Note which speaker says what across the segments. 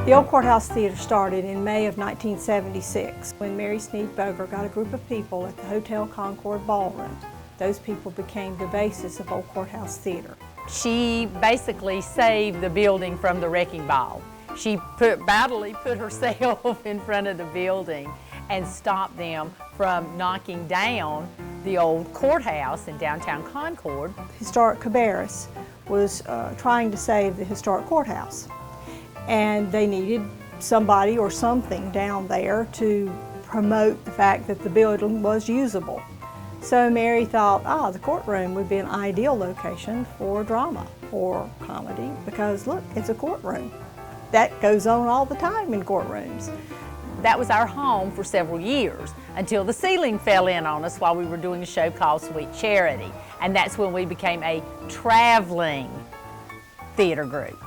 Speaker 1: The Old Courthouse Theatre started in May of 1976 when Mary Sneed Boger got a group of people at the Hotel Concord ballroom. Those people became the basis of Old Courthouse Theatre.
Speaker 2: She basically saved the building from the wrecking ball. She battily put herself in front of the building and stopped them from knocking down the old courthouse in downtown Concord.
Speaker 1: Historic Cabarrus was trying to save the historic courthouse, and they needed somebody or something down there to promote the fact that the building was usable. So Mary thought, the courtroom would be an ideal location for drama or comedy because look, it's a courtroom. That goes on all the time in courtrooms.
Speaker 2: That was our home for several years until the ceiling fell in on us while we were doing a show called Sweet Charity. And that's when we became a traveling theater group.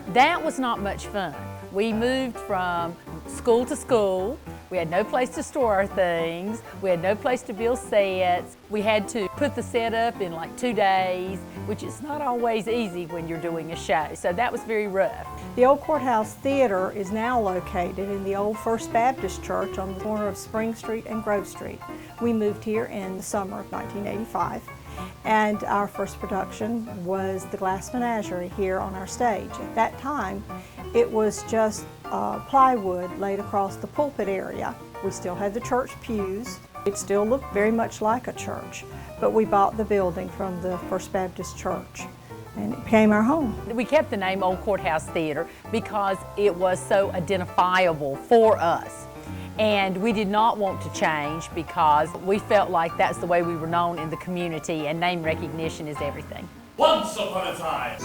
Speaker 2: That was not much fun. We moved from school to school. We had no place to store our things. We had no place to build sets. We had to put the set up in like 2 days, which is not always easy when you're doing a show. So that was very rough.
Speaker 1: The Old Courthouse Theatre is now located in the old First Baptist Church on the corner of Spring Street and Grove Street. We moved here in the summer of 1985. And our first production was The Glass Menagerie here on our stage. At that time, it was just plywood laid across the pulpit area. We still had the church pews. It still looked very much like a church, but we bought the building from the First Baptist Church, and it became our home.
Speaker 2: We kept the name Old Courthouse Theatre because it was so identifiable for us. And we did not want to change because we felt like that's the way we were known in the community, and name recognition is everything.
Speaker 3: Once upon a time.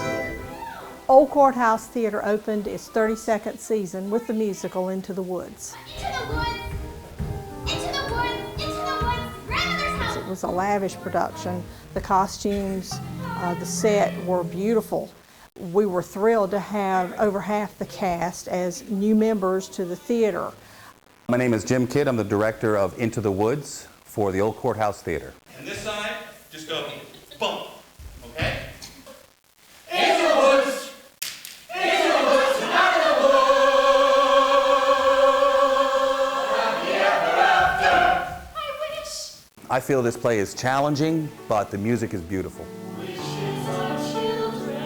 Speaker 1: Old Courthouse Theatre opened its 32nd season with the musical Into the Woods.
Speaker 4: Into the woods! Into the woods! Into the woods! Grandmother's house!
Speaker 1: It was a lavish production. The costumes, the set were beautiful. We were thrilled to have over half the cast as new members to the theater.
Speaker 5: My name is Jim Kidd. I'm the director of Into the Woods for the Old Courthouse Theatre.
Speaker 3: And this side, just go bump, okay? Into the woods! Into the woods! Out of the woods! Happy ever after!
Speaker 4: I wish!
Speaker 5: I feel this play is challenging, but the music is beautiful.
Speaker 3: Wishes of children,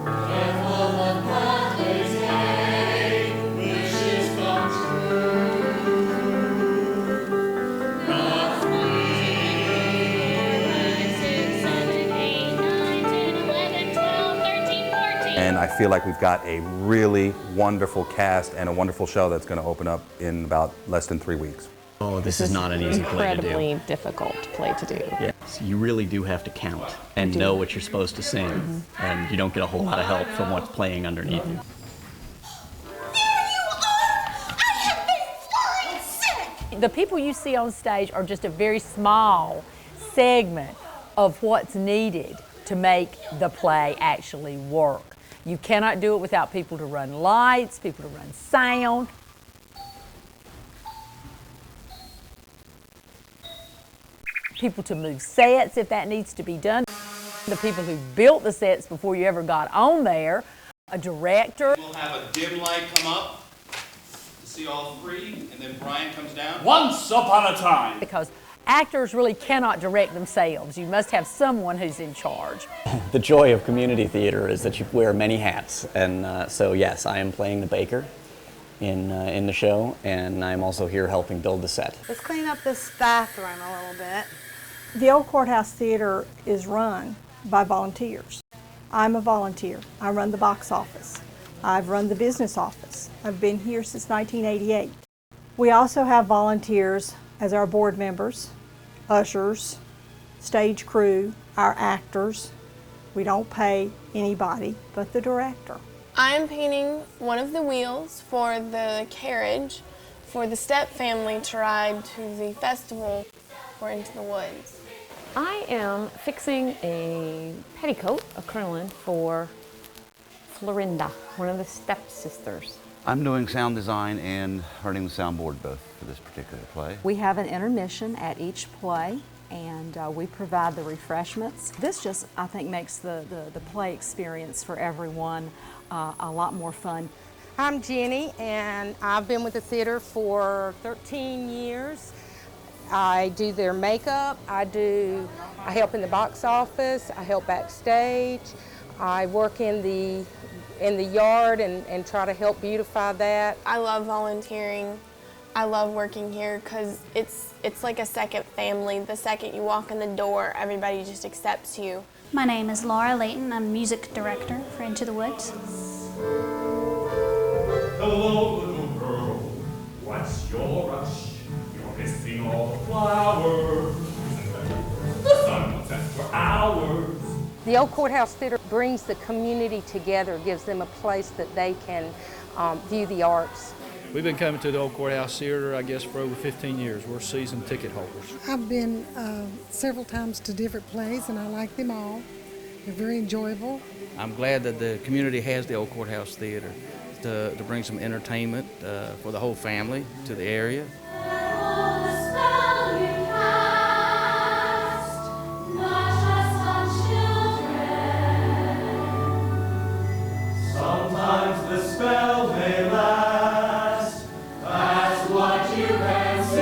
Speaker 3: careful of Padre's day, wishes come true. Not
Speaker 4: 6, 7, 8, 9, 10, 11, 12, 13, 14.
Speaker 5: And I feel like we've got a really wonderful cast and a wonderful show that's going to open up in about less than 3 weeks.
Speaker 6: Oh, this is not an easy play to do.
Speaker 7: Incredibly difficult play to do.
Speaker 6: Yes, you really do have to count and know what you're supposed to sing, and you don't get a whole lot of help from what's playing underneath you.
Speaker 4: There you are! I have been flying sick!
Speaker 2: The people you see on stage are just a very small segment of what's needed to make the play actually work. You cannot do it without people to run lights, people to run sound. People to move sets if that needs to be done. The people who built the sets before you ever got on there. A director.
Speaker 3: We'll have a dim light come up to see all three, and then Brian comes down.
Speaker 8: Once upon a time.
Speaker 2: Because actors really cannot direct themselves. You must have someone who's in charge.
Speaker 6: The joy of community theater is that you wear many hats, and so yes, I am playing the baker in the show, and I'm also here helping build the set.
Speaker 9: Let's clean up this bathroom a little bit.
Speaker 1: The Old Courthouse Theatre is run by volunteers. I'm a volunteer. I run the box office. I've run the business office. I've been here since 1988. We also have volunteers as our board members, ushers, stage crew, our actors. We don't pay anybody but the director.
Speaker 10: I'm painting one of the wheels for the carriage for the Step family to ride to the festival for Into the Woods.
Speaker 7: I am fixing a petticoat, a crinoline, for Florinda, one of the stepsisters.
Speaker 11: I'm doing sound design and running the soundboard both for this particular play.
Speaker 12: We have an intermission at each play,
Speaker 8: and we provide the refreshments. This just, I think, makes the play experience for everyone a lot more fun.
Speaker 11: I'm Jenny, and I've been with the theater for 13 years. I do their makeup, I help in the box office, I help backstage, I work in the yard and try to help beautify that.
Speaker 10: I love volunteering. I love working here because it's like a second family. The second you walk in the door, everybody just accepts you.
Speaker 12: My name is Laura Layton. I'm music director for Into the Woods.
Speaker 3: Hello, little girl. What's your rush? You're missing all the flowers. The sun will set for hours.
Speaker 11: The Old Courthouse Theatre brings the community together, gives them a place that they can view the arts.
Speaker 13: We've been coming to the Old Courthouse Theatre, I guess, for over 15 years. We're season ticket holders.
Speaker 14: I've been several times to different plays, and I like them all. They're very enjoyable.
Speaker 15: I'm glad that the community has the Old Courthouse Theatre to bring some entertainment for the whole family to the area.
Speaker 3: Sometimes the spell may last. That's what you can see.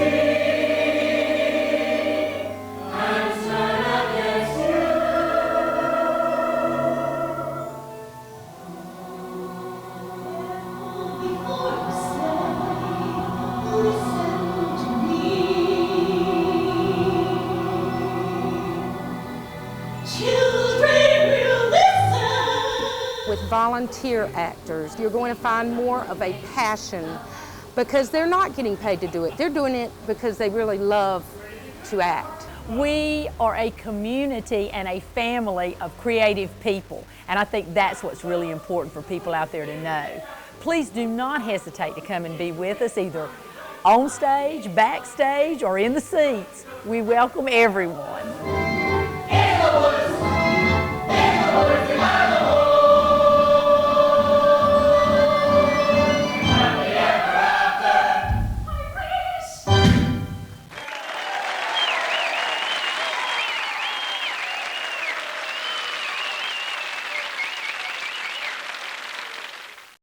Speaker 3: And turn against you.
Speaker 4: Before you say, listen to me. Children will listen.
Speaker 11: With volunteer actors, you're going to find more of a passion because they're not getting paid to do it. They're doing it because they really love to act.
Speaker 2: We are a community and a family of creative people, and I think that's what's really important for people out there to know. Please do not hesitate to come and be with us, either on stage, backstage, or in the seats. We welcome everyone.